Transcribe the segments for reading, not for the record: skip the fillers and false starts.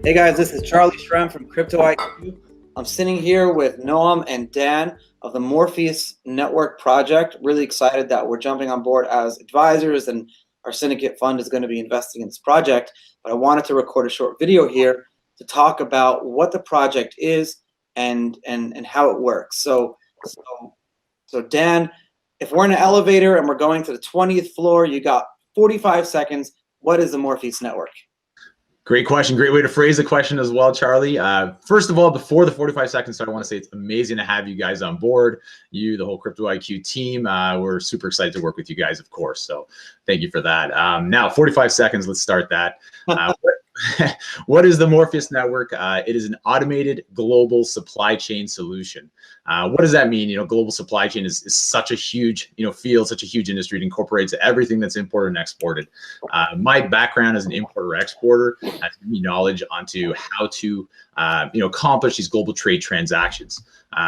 Hey guys, this is Charlie Shrem from Crypto IQ. I'm sitting here with Noam and Dan of the Morpheus Network Project. Really excited that we're jumping on board as advisors and our syndicate fund is going to be investing in this project. But I wanted to record a short video here to talk about what the project is and how it works. So Dan, if we're in an elevator and we're going to the 20th floor, you got 45 seconds. What is the Morpheus Network? Great question. Great way to phrase the question as well, Charlie. First of all, before the 45 seconds start, I want to say it's amazing to have you guys on board. You, the whole Crypto IQ team, we're super excited to work with you guys, of course. So thank you for that. Now, 45 seconds, let's start that. What is the Morpheus Network? It is an automated global supply chain solution. What does that mean? Global supply chain is such a huge, field, such a huge industry. It incorporates everything that's imported and exported. My background as an importer exporter has given me knowledge onto how to, accomplish these global trade transactions.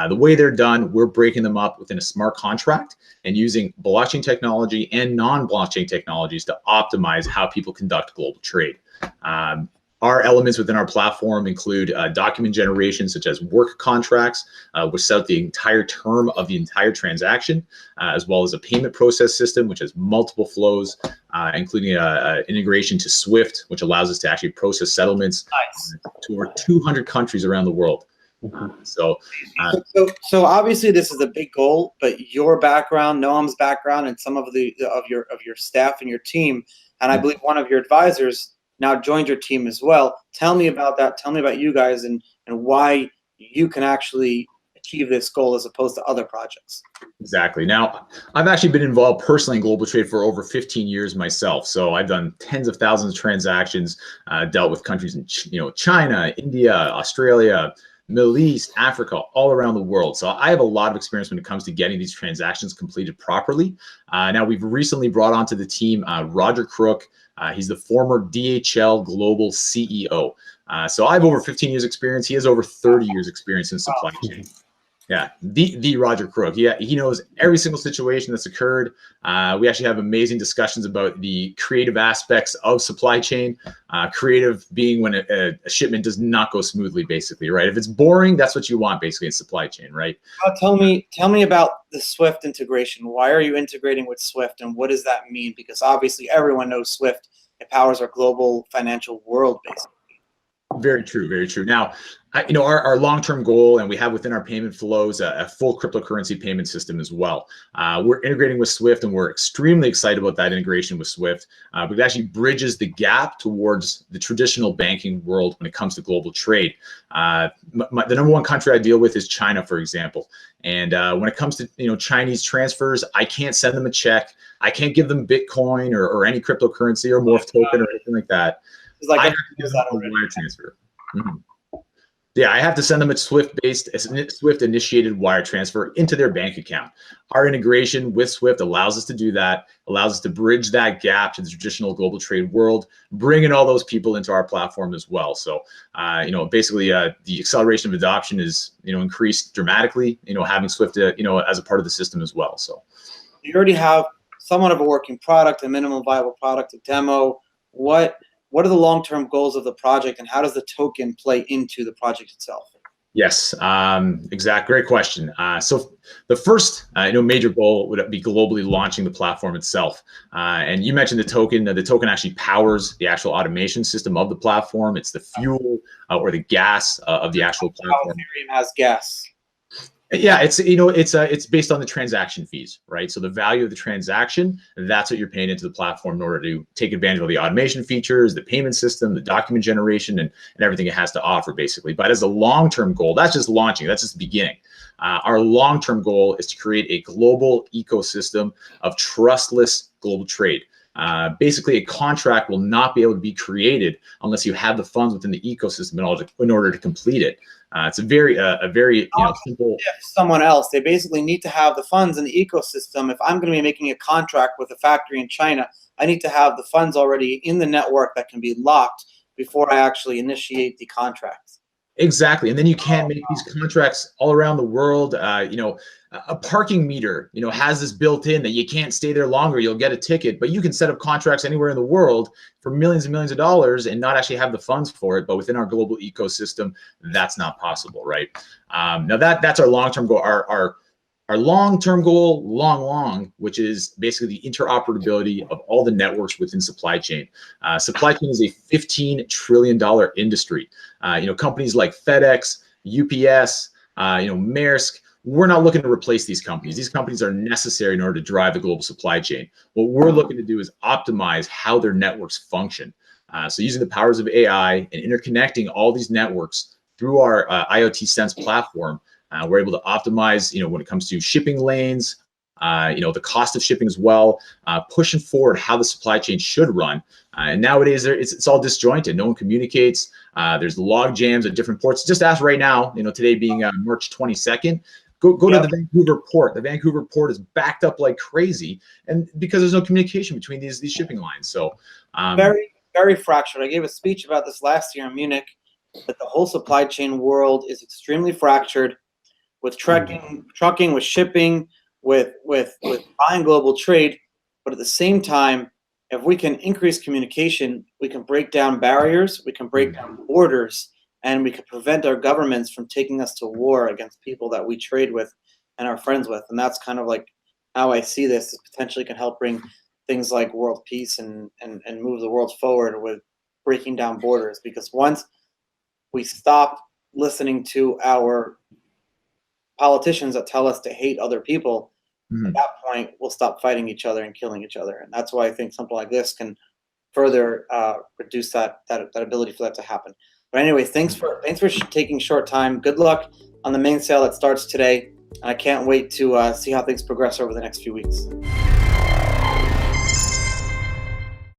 The way they're done, we're breaking them up within a smart contract and using blockchain technology and non-blockchain technologies to optimize how people conduct global trade. Our elements within our platform include document generation, such as work contracts, which set out the entire term of the entire transaction, as well as a payment process system, which has multiple flows, including integration to SWIFT, which allows us to actually process settlements to over 200 countries around the world. So obviously this is a big goal, but your background, Noam's background, and some of your staff and your team, and I believe one of your advisors now joined your team as well. Tell me about that. Tell me about you guys and why you can actually achieve this goal as opposed to other projects. Exactly. Now, I've actually been involved personally in global trade for over 15 years myself. So I've done tens of thousands of transactions, dealt with countries in China, India, Australia, Middle East, Africa, all around the world. So I have a lot of experience when it comes to getting these transactions completed properly. Now, we've recently brought onto the team Roger Crook. He's the former DHL Global CEO. So I have over 15 years experience. He has over 30 years experience in supply chain. Yeah, the Roger Crook. He knows every single situation that's occurred. We actually have amazing discussions about the creative aspects of supply chain. Creative being when a shipment does not go smoothly, basically, right? If it's boring, that's what you want, basically, in supply chain, right? Tell me about the SWIFT integration. Why are you integrating with SWIFT, and what does that mean? Because obviously everyone knows SWIFT. It powers our global financial world, basically. Very true, very true. Now, our long-term goal, and we have within our payment flows a full cryptocurrency payment system as well. We're integrating with SWIFT, and we're extremely excited about that integration with SWIFT. But it actually bridges the gap towards the traditional banking world when it comes to global trade. The number one country I deal with is China, for example. And when it comes to Chinese transfers, I can't send them a check. I can't give them Bitcoin or any cryptocurrency or Morph token or anything like that. I have to give them a wire transfer. Yeah, I have to send them a SWIFT-initiated wire transfer into their bank account. Our integration with SWIFT allows us to do that, allows us to bridge that gap to the traditional global trade world, bringing all those people into our platform as well. So, basically, the acceleration of adoption is, increased dramatically, having SWIFT, as a part of the system as well. So you already have somewhat of a working product, a minimum viable product, a demo. What are the long-term goals of the project, and how does the token play into the project itself? Yes, great question. So the first, major goal would be globally launching the platform itself. And you mentioned the token. The token actually powers the actual automation system of the platform. It's the fuel or the gas of the actual platform. Ethereum has gas. Yeah, it's based on the transaction fees, right? So the value of the transaction, that's what you're paying into the platform in order to take advantage of the automation features, the payment system, the document generation, and everything it has to offer, basically. But as a long-term goal, that's just launching, that's just the beginning. Our long-term goal is to create a global ecosystem of trustless global trade. Basically, a contract will not be able to be created unless you have the funds within the ecosystem in order to complete it. It's a very simple. If someone else, they basically need to have the funds in the ecosystem. If I'm going to be making a contract with a factory in China, I need to have the funds already in the network that can be locked before I actually initiate the contract. Exactly. And then you can make these contracts all around the world. A parking meter, has this built in that you can't stay there longer. You'll get a ticket, but you can set up contracts anywhere in the world for millions and millions of dollars and not actually have the funds for it. But within our global ecosystem, that's not possible, right? Now that's our long-term goal. Our long-term goal, long, which is basically the interoperability of all the networks within supply chain. Supply chain is a $15 trillion industry. Companies like FedEx, UPS, Maersk, we're not looking to replace these companies. These companies are necessary in order to drive the global supply chain. What we're looking to do is optimize how their networks function. So using the powers of AI and interconnecting all these networks through our IoT Sense platform, we're able to optimize, when it comes to shipping lanes, the cost of shipping as well, pushing forward how the supply chain should run. And nowadays, it's all disjointed. No one communicates. There's log jams at different ports. Just ask right now, today being March 22nd, go to the Vancouver port. The Vancouver port is backed up like crazy, and because there's no communication between these shipping lines. So very, very fractured. I gave a speech about this last year in Munich, that the whole supply chain world is extremely fractured, with trucking, with shipping, with buying global trade. But at the same time, if we can increase communication, we can break down barriers, we can break down borders, and we can prevent our governments from taking us to war against people that we trade with and are friends with. And that's kind of like how I see this. It potentially can help bring things like world peace and move the world forward with breaking down borders. Because once we stop listening to our politicians that tell us to hate other people, at that point, we'll stop fighting each other and killing each other. And that's why I think something like this can further reduce that ability for that to happen. But anyway, thanks for taking short time. Good luck on the main sale that starts today. I can't wait to see how things progress over the next few weeks.